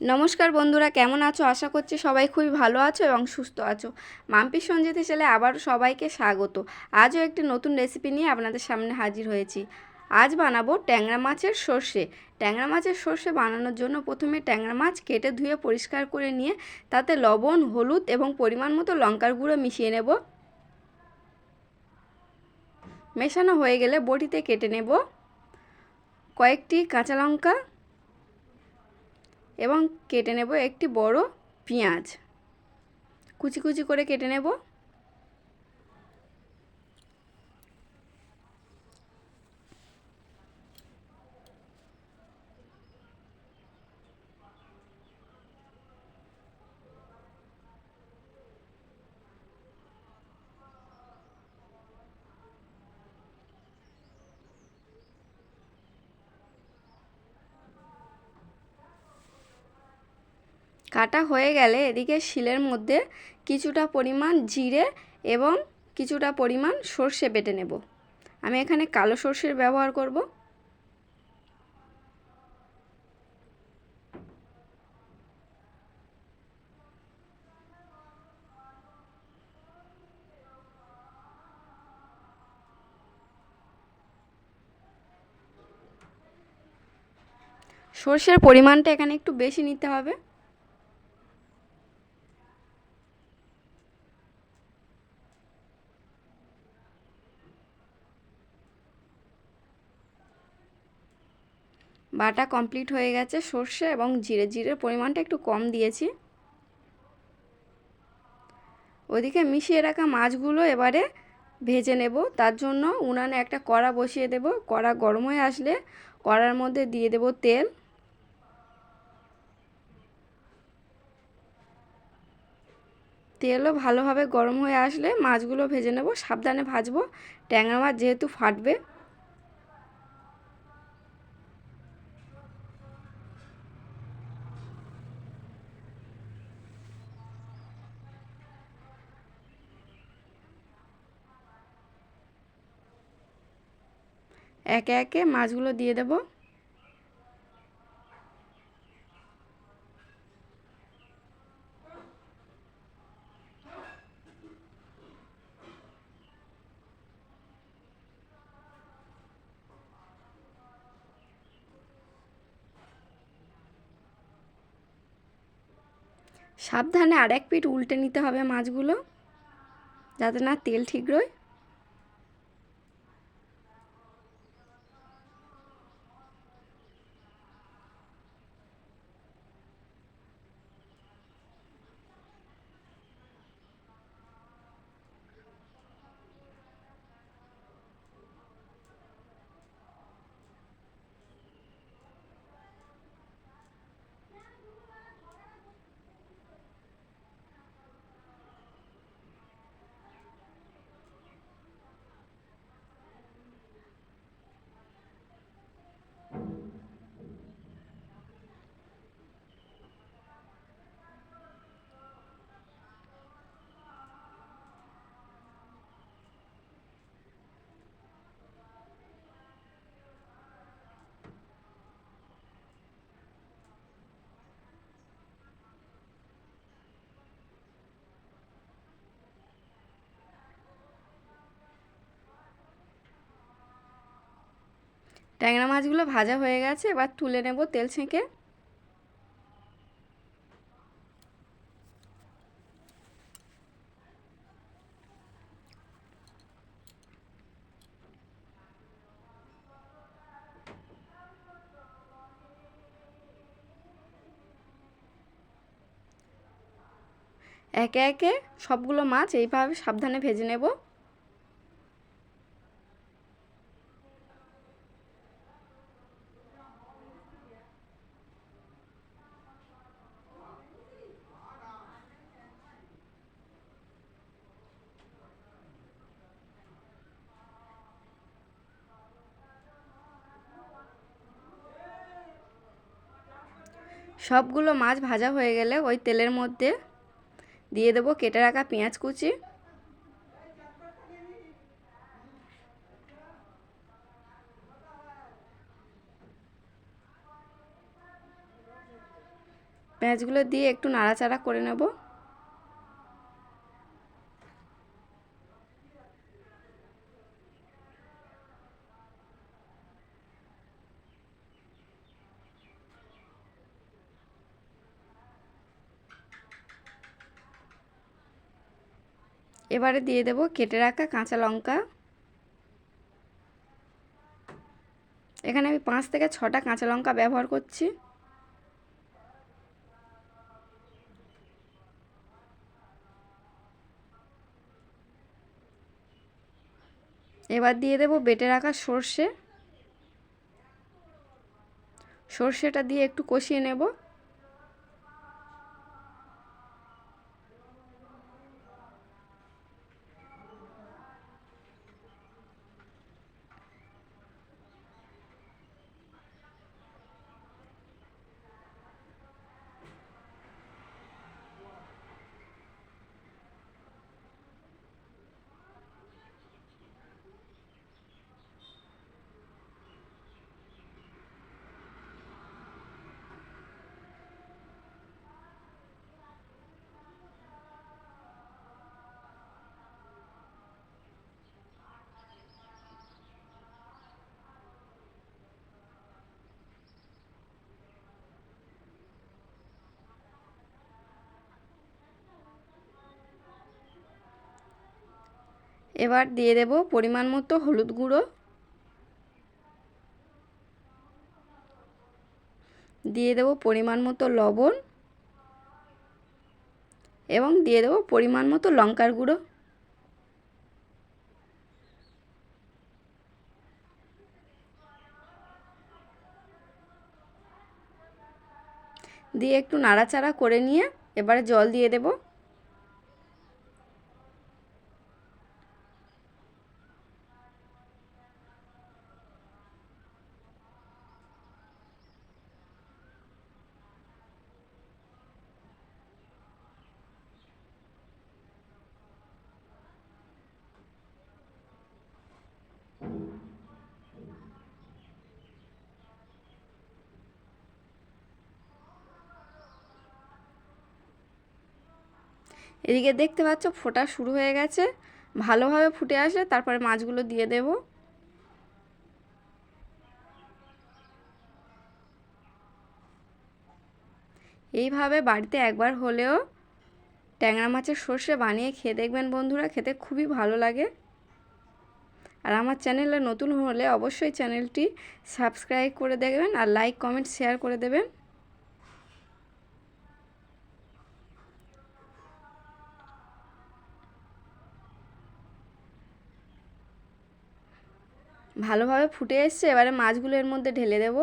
নমস্কার বন্ধুরা, কেমন আছো? আশা করছি সবাই খুবই ভালো আছো এবং সুস্থ আছো। মাম্পির সঞ্জিতি চ্যানেলে আবারও সবাইকে স্বাগত। আজও একটি নতুন রেসিপি নিয়ে আপনাদের সামনে হাজির হয়েছি। আজ বানাবো ট্যাংরা মাছের সর্ষে। ট্যাংরা মাছের সর্ষে বানানোর জন্য প্রথমে ট্যাংরা মাছ কেটে ধুয়ে পরিষ্কার করে নিয়ে তাতে লবণ, হলুদ এবং পরিমাণ মতো লঙ্কার গুঁড়ো মিশিয়ে নেব। মেশানো হয়ে গেলে বটিতে কেটে নেব কয়েকটি কাঁচা লঙ্কা এবং কেটে নেব একটি বড় পেঁয়াজ, কুচি কুচি করে কেটে নেব। কাটা হয়ে গেলে এদিকে শিলের মধ্যে কিছুটা পরিমাণ জিরে এবং কিছুটা পরিমাণ সর্ষে বেটে নেব। আমি এখানে কালো সর্ষের ব্যবহার করব। সর্ষের পরিমাণটা এখানে একটু বেশি নিতে হবে। বাটা কমপ্লিট হয়ে গেছে। সর্ষে এবং জিরের পরিমাণটা একটু কম দিয়েছি। ওদিকে মিশিয়ে রাখা মাছগুলো এবারে ভেজে নেব। তার জন্য উনানে একটা কড়া বসিয়ে দেব। কড়া গরম হয়ে আসলে কড়ার মধ্যে দিয়ে দেব তেল। তেলও ভালোভাবে গরম হয়ে আসলে মাছগুলো ভেজে নেব। সাবধানে ভাজবো, ট্যাংরা মাছ যেহেতু ফাটবে। একে একে মাছগুলো দিয়ে দেব। সাবধানে আরেক পিঠ উল্টে নিতে হবে মাছগুলো, যাতে না তেল ঠিকরোয়। ট্যাংরা মাছগুলো ভাজা হয়ে গেছে, এবার তুলে নেব তেল ছেঁকে। একে একে সবগুলো মাছ এইভাবে সাবধানে ভেজে নেব। সবগুলো মাছ ভাজা হয়ে গেলে ওই তেলের মধ্যে দিয়ে দেব কেটে রাখা পেঁয়াজ কুচি, পেঁয়াজগুলো দিয়ে একটু নাড়াচাড়া করে নেব। এবারে দিয়ে দেব কেটে রাখা কাঁচা লঙ্কা। এখানে আমি 5 থেকে 6টা কাঁচা লঙ্কা ব্যবহার করছি। এবার দিয়ে দেব বেটে রাখা সর্ষে। সর্ষেটা দিয়ে একটু কষিয়ে নেব। এবার দিয়ে দেব পরিমাণ মতো হলুদ গুঁড়ো, দিয়ে দেব পরিমাণ মতো লবণ এবং দিয়ে দেব পরিমাণ মতো লঙ্কার গুঁড়ো। দিয়ে একটু নাড়াচাড়া করে নিয়ে এবারে জল দিয়ে দেব। এদিকে দেখতে পাচ্ছ ফোটা শুরু হয়ে গেছে। ভালোভাবে ফুটে আসলে তারপরে মাছগুলো দিয়ে দেব। এইভাবে বাড়িতে একবার হলেও ট্যাংরা মাছের সর্ষে বানিয়ে খেয়ে দেখবেন বন্ধুরা, খেতে খুবই ভালো লাগে। আর আমার চ্যানেলে নতুন হলে অবশ্যই চ্যানেলটি সাবস্ক্রাইব করে দেখবেন আর লাইক কমেন্ট শেয়ার করে দেবেন। ভালোভাবে ফুটে এসছে, এবারে মাছগুলো এর মধ্যে ঢেলে দেব।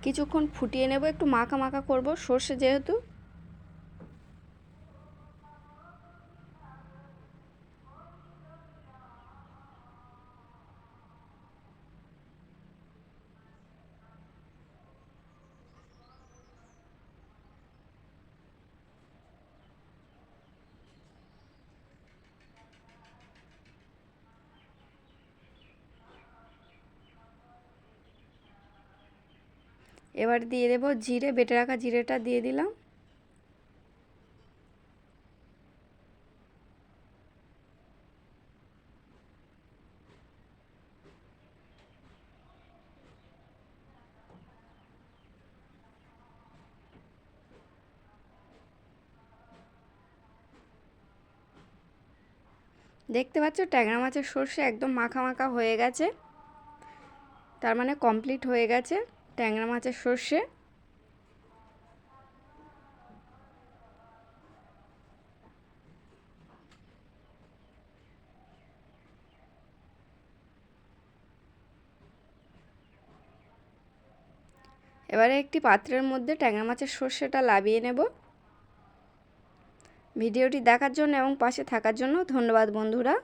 কিছুক্ষণ ফুটিয়ে নেব, একটু মাখা মাখা করব সর্ষে যেহেতু। এবার দিয়ে দেব জিরে, বেটে রাখা জিরেটা দিয়ে দিলাম। দেখতে পাচ্ছ ট্যাংরা মাছের সর্ষে একদম মাখা মাখা হয়ে গেছে, তার মানে কমপ্লিট হয়ে গেছে ট্যাংরা মাছের সর্ষে। এবারে একটি পাত্রের মধ্যে ট্যাংরা মাছের সর্ষেটা নামিয়ে নেব। ভিডিওটি দেখার জন্য এবং পাশে থাকার জন্য ধন্যবাদ বন্ধুরা।